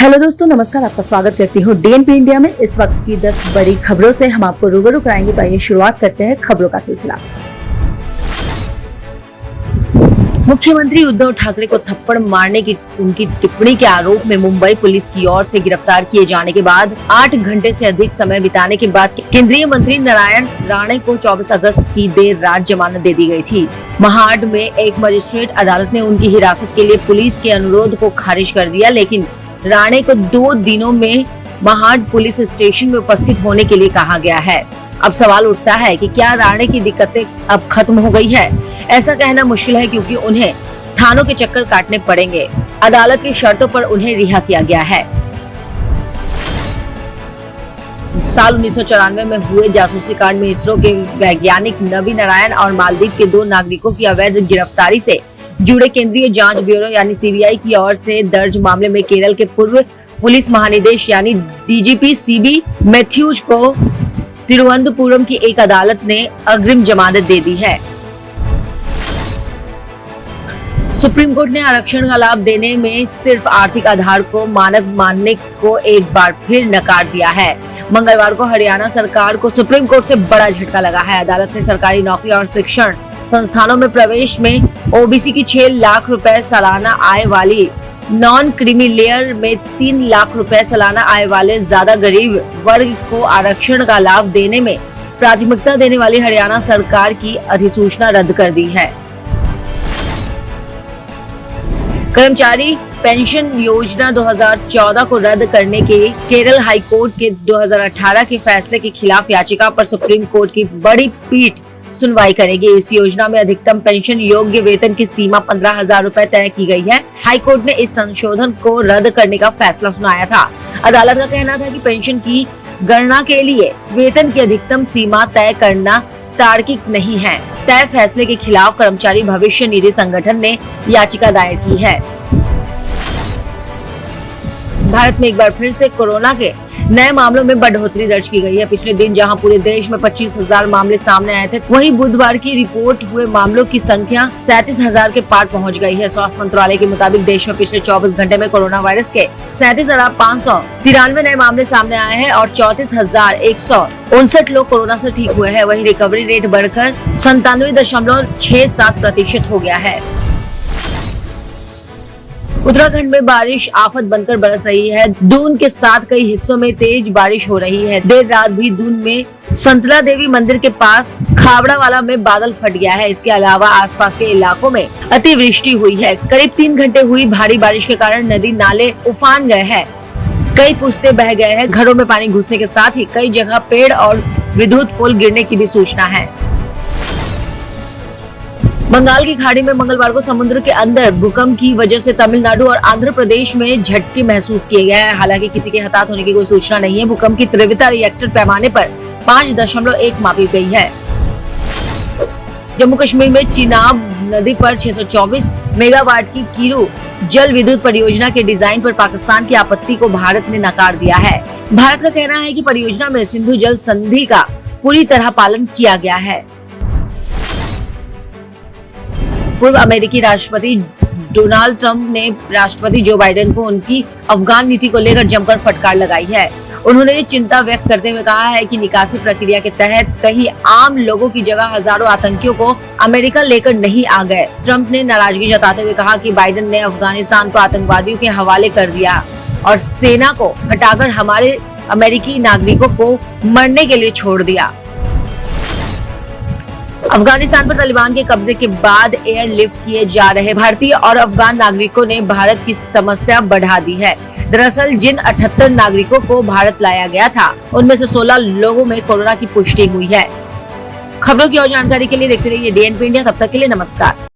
Hello दोस्तों, नमस्कार। आपका स्वागत करती हूँ डीएनपी इंडिया में। इस वक्त की 10 बड़ी खबरों से हम आपको रूबरू कराएंगे। तो आइए शुरुआत करते हैं खबरों का सिलसिला। मुख्यमंत्री उद्धव ठाकरे को थप्पड़ मारने की उनकी टिप्पणी के आरोप में मुंबई पुलिस की ओर से गिरफ्तार किए जाने के बाद 8 घंटे से अधिक समय बिताने के बाद केंद्रीय मंत्री नारायण राणे को 24 अगस्त की देर रात जमानत दे दी गई थी। महाड में एक मजिस्ट्रेट अदालत ने उनकी हिरासत के लिए पुलिस के अनुरोध को खारिज कर दिया, लेकिन राणे को 2 दिनों में महाड पुलिस स्टेशन में उपस्थित होने के लिए कहा गया है। अब सवाल उठता है कि क्या राणे की दिक्कतें अब खत्म हो गई है? ऐसा कहना मुश्किल है, क्योंकि उन्हें थानों के चक्कर काटने पड़ेंगे। अदालत की शर्तों पर उन्हें रिहा किया गया है। साल 1994 में हुए जासूसी कांड में इसरो के वैज्ञानिक नवी नारायण और मालदीव के 2 नागरिकों की अवैध गिरफ्तारी से जुड़े केंद्रीय जांच ब्यूरो यानी सीबीआई की ओर से दर्ज मामले में केरल के पूर्व पुलिस महानिदेश यानी डीजीपी सीबी मैथ्यूज को तिरुवनंतपुरम की एक अदालत ने अग्रिम जमानत दे दी है। सुप्रीम कोर्ट ने आरक्षण का लाभ देने में सिर्फ आर्थिक आधार को मानक मानने को एक बार फिर नकार दिया है। मंगलवार को हरियाणा सरकार को सुप्रीम कोर्ट से बड़ा झटका लगा है। अदालत ने सरकारी नौकरी और शिक्षण संस्थानों में प्रवेश में ओबीसी की 6 लाख रुपए सालाना आय वाली, नॉन क्रीमी लेयर में 3 लाख रुपए सालाना आय वाले ज्यादा गरीब वर्ग को आरक्षण का लाभ देने में प्राथमिकता देने वाली हरियाणा सरकार की अधिसूचना रद्द कर दी है। कर्मचारी पेंशन योजना 2014 को रद्द करने के केरल हाई कोर्ट के 2018 के फैसले के खिलाफ याचिका पर सुप्रीम कोर्ट की बड़ी पीठ सुनवाई करेगी। इस योजना में अधिकतम पेंशन योग्य वेतन की सीमा 15,000 रुपए तय की गई है। हाई कोर्ट ने इस संशोधन को रद्द करने का फैसला सुनाया था। अदालत का कहना था कि पेंशन की गणना के लिए वेतन की अधिकतम सीमा तय करना तार्किक नहीं है। तय फैसले के खिलाफ कर्मचारी भविष्य निधि संगठन ने याचिका दायर की है। भारत में एक बार फिर से कोरोना के नए मामलों में बढ़ोतरी दर्ज की गई है। पिछले दिन जहां पूरे देश में 25,000 मामले सामने आए थे, वहीं बुधवार की रिपोर्ट हुए मामलों की संख्या 37,000 के पार पहुंच गई है। स्वास्थ्य मंत्रालय के मुताबिक देश में पिछले 24 घंटे में कोरोना वायरस के 37,593 नए मामले सामने आए हैं और 34,159 लोग कोरोना से ठीक हुए हैं। वहीं रिकवरी रेट बढ़कर 97.67% हो गया है। उत्तराखंड में बारिश आफत बनकर बरस रही है। दून के साथ कई हिस्सों में तेज बारिश हो रही है। देर रात भी दून में संतला देवी मंदिर के पास खाबड़ावाला में बादल फट गया है। इसके अलावा आसपास के इलाकों में अतिवृष्टि हुई है। करीब 3 घंटे हुई भारी बारिश के कारण नदी नाले उफान गए हैं। कई पुस्ते बह गए हैं। घरों में पानी घुसने के साथ ही कई जगह पेड़ और विद्युत पोल गिरने की भी सूचना है। बंगाल की खाड़ी में मंगलवार को समुद्र के अंदर भूकंप की वजह से तमिलनाडु और आंध्र प्रदेश में झटके महसूस किए गए हैं। हालांकि किसी के हताहत होने की कोई सूचना नहीं है। भूकंप की तीव्रता रिएक्टर पैमाने पर 5.1 मापी गई है। जम्मू कश्मीर में चिनाब नदी पर 624 मेगावाट की कीरू जल विद्युत परियोजना के डिजाइन पर पाकिस्तान की आपत्ति को भारत ने नकार दिया है। भारत का कहना है कि परियोजना में सिंधु जल संधि का पूरी तरह पालन किया गया है। पूर्व अमेरिकी राष्ट्रपति डोनाल्ड ट्रंप ने राष्ट्रपति जो बाइडेन को उनकी अफगान नीति को लेकर जमकर फटकार लगाई है। उन्होंने ये चिंता व्यक्त करते हुए कहा है कि निकासी प्रक्रिया के तहत कहीं आम लोगों की जगह हजारों आतंकियों को अमेरिका लेकर नहीं आ गए। ट्रंप ने नाराजगी जताते हुए कहा कि बाइडेन ने अफगानिस्तान को आतंकवादियों के हवाले कर दिया और सेना को हटाकर हमारे अमेरिकी नागरिकों को मरने के लिए छोड़ दिया। अफगानिस्तान पर तालिबान के कब्जे के बाद एयरलिफ्ट किए जा रहे भारतीय और अफगान नागरिकों ने भारत की समस्या बढ़ा दी है। दरअसल जिन 78 नागरिकों को भारत लाया गया था, उनमें से 16 लोगों में कोरोना की पुष्टि हुई है। खबरों की और जानकारी के लिए देखते रहिए डीएनपी इंडिया। तब तक के लिए नमस्कार।